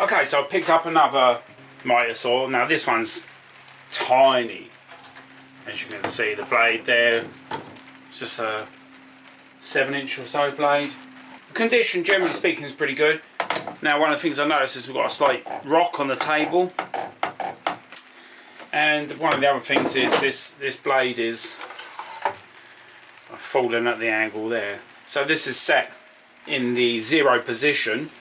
Okay, so I picked up another mitre saw. Now this one's tiny. As you can see, the blade there, it's just a 7-inch or so blade. The condition, generally speaking, is pretty good. Now one of the things I noticed is we've got a slight rock on the table. And one of the other things is this blade is falling at the angle there. So this is set in the 0 position,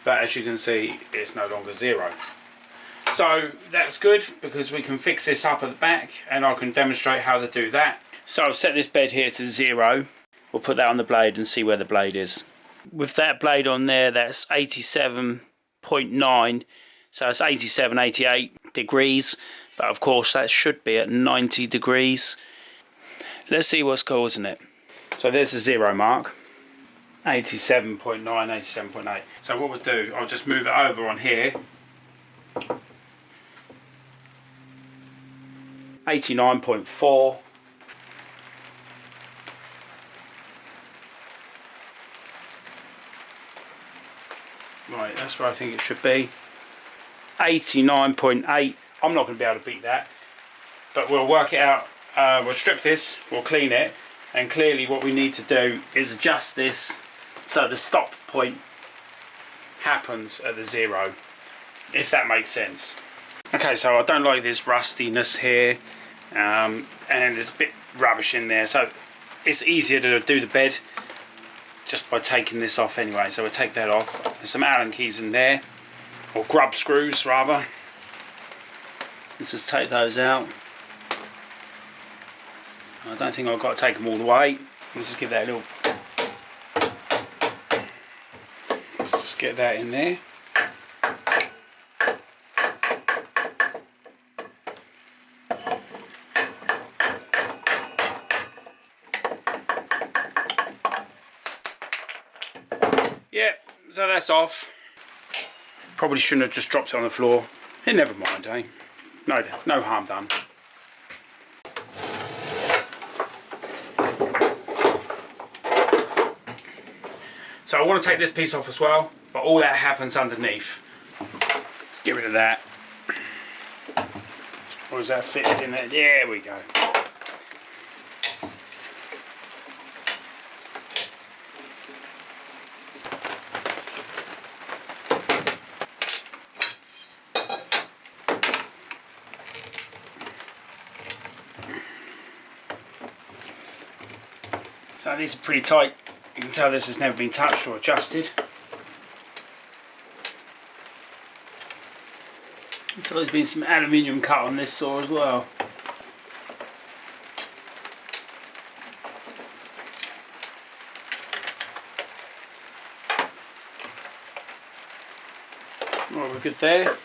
but as you can see, it's no longer 0. So that's good because we can fix this up at the back and I can demonstrate how to do that. So I've set this bed here to 0. We'll put that on the blade and see where the blade is. With that blade on there, that's 87.9, so it's 87, 88 degrees, but of course that should be at 90 degrees. Let's see what's causing it. So there's the 0 mark, 87.9, 87.8. So what we'll do, I'll just move it over on here. 89.4. Right, that's where I think it should be. 89.8. I'm not going to be able to beat that, but we'll work it out. We'll strip this, we'll clean it, and clearly what we need to do is adjust this so the stop point happens at the 0, if that makes sense. Okay, so I don't like this rustiness here, and there's a bit rubbish in there, so it's easier to do the bed just by taking this off anyway. So we'll take that off. There's some Allen keys in there, or grub screws rather. Let's just take those out. I don't think I've got to take them all the way. Let's just give that a little... Let's just get that in there. Yeah, so that's off. Probably shouldn't have just dropped it on the floor. Never mind, eh? No harm done. So I want to take this piece off as well, but all that happens underneath. Let's get rid of that. Or is that fitted in there? There we go. So these are pretty tight. You can tell this has never been touched or adjusted. So there's been some aluminium cut on this saw as well. Right, we're good there.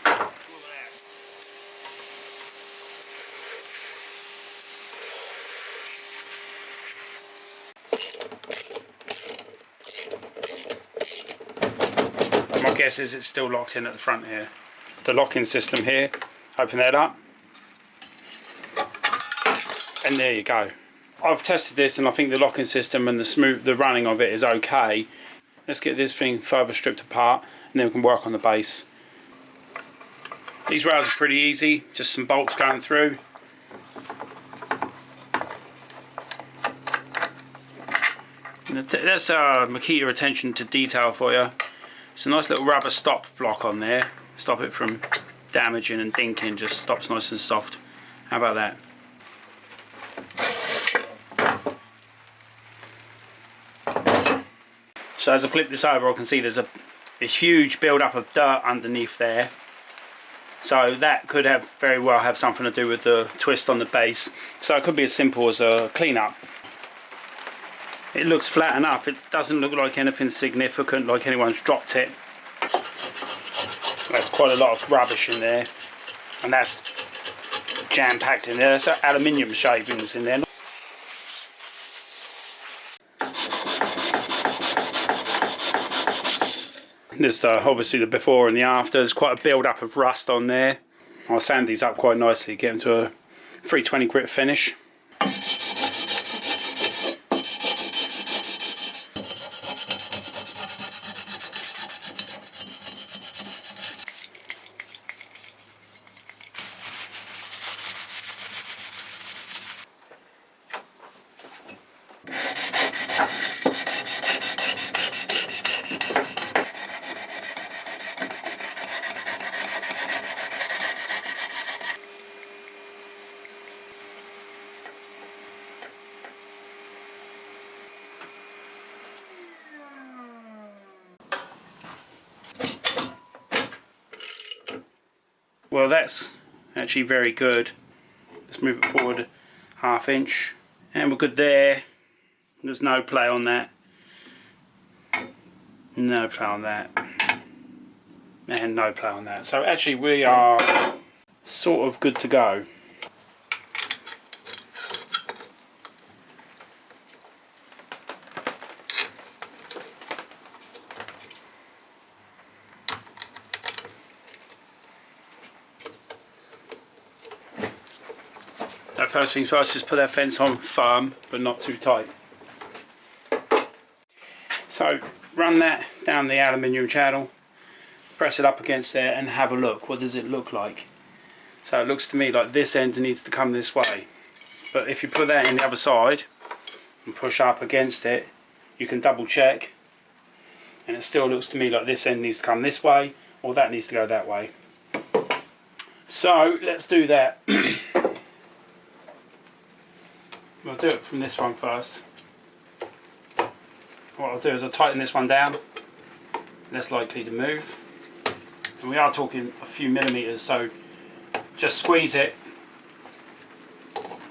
My guess is it's still locked in at the front here. The locking system here, open that up, and there you go. I've tested this and I think the locking system and the running of it is okay. Let's get this thing further stripped apart and then we can work on the base. These rails are pretty easy, just some bolts going through. That's Makita attention to detail for you. It's a nice little rubber stop block on there. Stop it from damaging and dinking, just stops nice and soft. How about that? So as I flip this over, I can see there's a huge build-up of dirt underneath there. So that could very well have something to do with the twist on the base. So it could be as simple as a clean-up. It looks flat enough. It doesn't look like anything significant, like anyone's dropped it. There's quite a lot of rubbish in there, and that's jam-packed in there. There's aluminium shavings in there. There's obviously the before and the after. There's quite a build-up of rust on there. I'll sand these up quite nicely, get them to a 320 grit finish. Well, that's actually very good. Let's move it forward 1/2 inch. And we're good there. There's no play on that. No play on that. And no play on that. So actually we are sort of good to go. So first things first, just put that fence on firm but not too tight. So run that down the aluminium channel, press it up against there and have a look. What does it look like? So it looks to me like this end needs to come this way. But if you put that in the other side and push up against it, you can double check. And it still looks to me like this end needs to come this way or that needs to go that way. So let's do that. We'll do it from this one first. What I'll do is I'll tighten this one down, less likely to move. And we are talking a few millimeters, so just squeeze it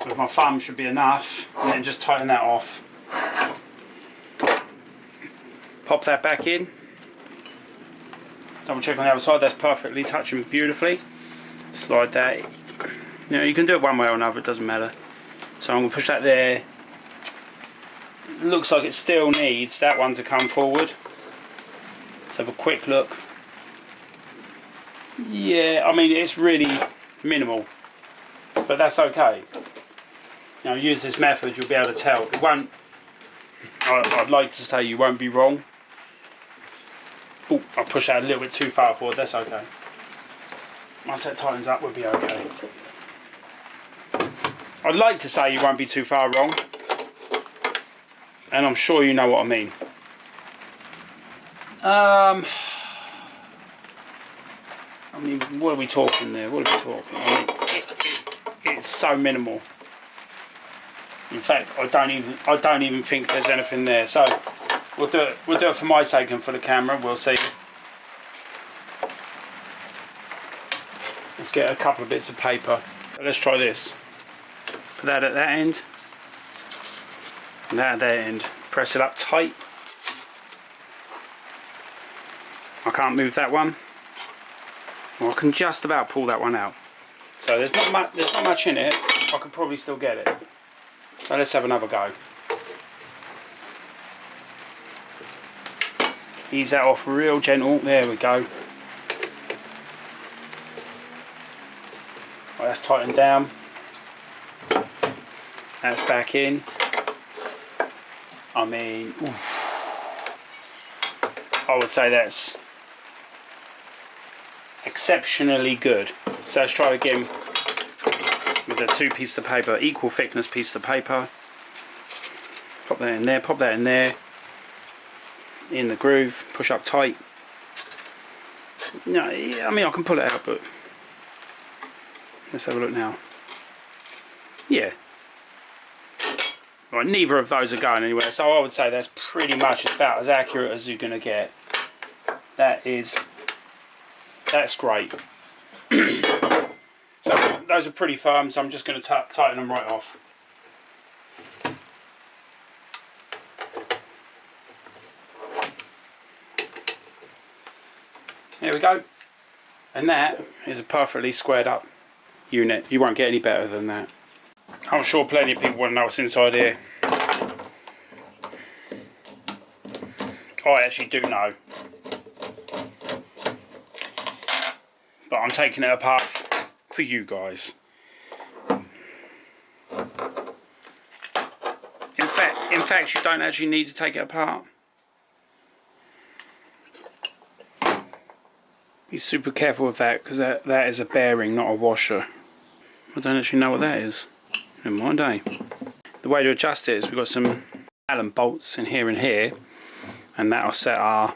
with my thumb should be enough, and then just tighten that off. Pop that back in. Double check on the other side, that's perfectly touching beautifully. Slide that. You know, you can do it one way or another, it doesn't matter. So I'm going to push that there. Looks like it still needs that one to come forward. Let's have a quick look. Yeah, I mean it's really minimal, but that's okay. Now use this method, you'll be able to tell. It won't. I'd like to say you won't be wrong. Oh, I pushed that a little bit too far forward. That's okay. Once that tightens up, we'll be okay. I'd like to say you won't be too far wrong. And I'm sure you know what I mean. I mean, what are we talking there? What are we talking? I mean, it's so minimal. In fact, I don't even think there's anything there. So we'll do it for my sake and for the camera. We'll see. Let's get a couple of bits of paper. Let's try this. Put that at that end. And that at that end. Press it up tight. I can't move that one. Well, I can just about pull that one out. So there's not much in it. I could probably still get it. So let's have another go. Ease that off real gentle. There we go. Right, that's tightened down. That's back in. I mean, oof. I would say that's exceptionally good. So let's try again with the two pieces of paper, equal thickness piece of paper. Pop that in there, pop that in there, in the groove, push up tight. No, I mean I can pull it out, but let's have a look now. Yeah. Right, neither of those are going anywhere, so I would say that's pretty much about as accurate as you're going to get. That's great. So those are pretty firm, so I'm just going to tighten them right off. There we go. And that is a perfectly squared up unit. You won't get any better than that. I'm sure plenty of people want to know what's inside here. I actually do know. But I'm taking it apart for you guys. In fact, you don't actually need to take it apart. Be super careful with that, because that is a bearing, not a washer. I don't actually know what that is. Never mind, eh? The way to adjust it is we've got some Allen bolts in here and here, and that'll set our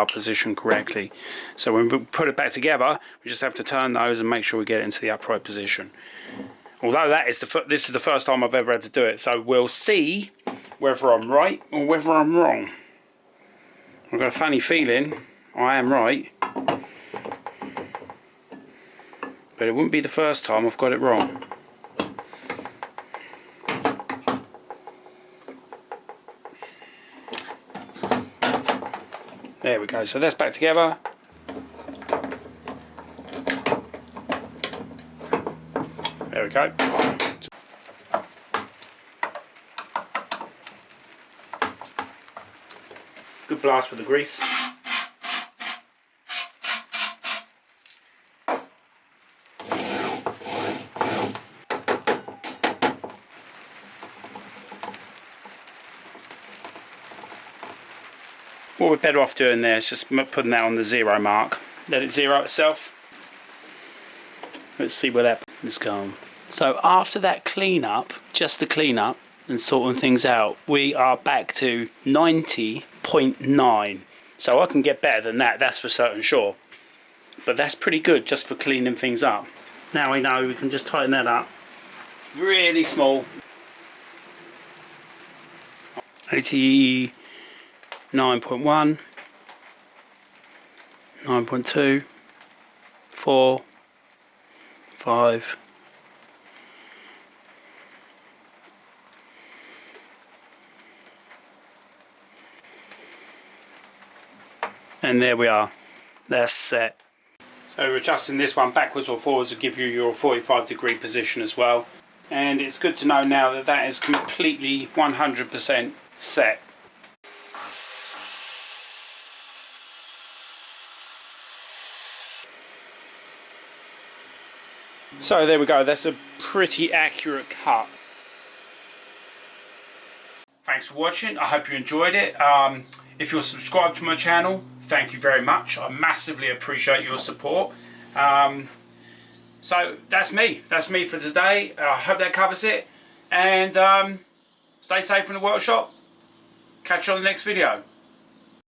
position correctly. So when we put it back together, we just have to turn those and make sure we get it into the upright position. Although this is the first time I've ever had to do it, so we'll see whether I'm right or whether I'm wrong. I've got a funny feeling I am right. but it wouldn't be the first time I've got it wrong. There we go, so that's back together. There we go. Good blast with the grease. What we're better off doing there is just putting that on the 0 mark. Let it zero itself. Let's see where that is going. So after that cleanup, just the cleanup and sorting things out, we are back to 90.9. So I can get better than that, that's for certain sure. But that's pretty good just for cleaning things up. Now we know we can just tighten that up. Really small. 89.1, 9.2, 4, 5. And there we are, that's set. So adjusting this one backwards or forwards will give you your 45-degree position as well. And it's good to know now that that is completely 100% set. So there we go, that's a pretty accurate cut. Thanks for watching, I hope you enjoyed it. If you're subscribed to my channel, thank you very much. I massively appreciate your support. So that's me for today. I hope that covers it. And stay safe in the workshop. Catch you on the next video.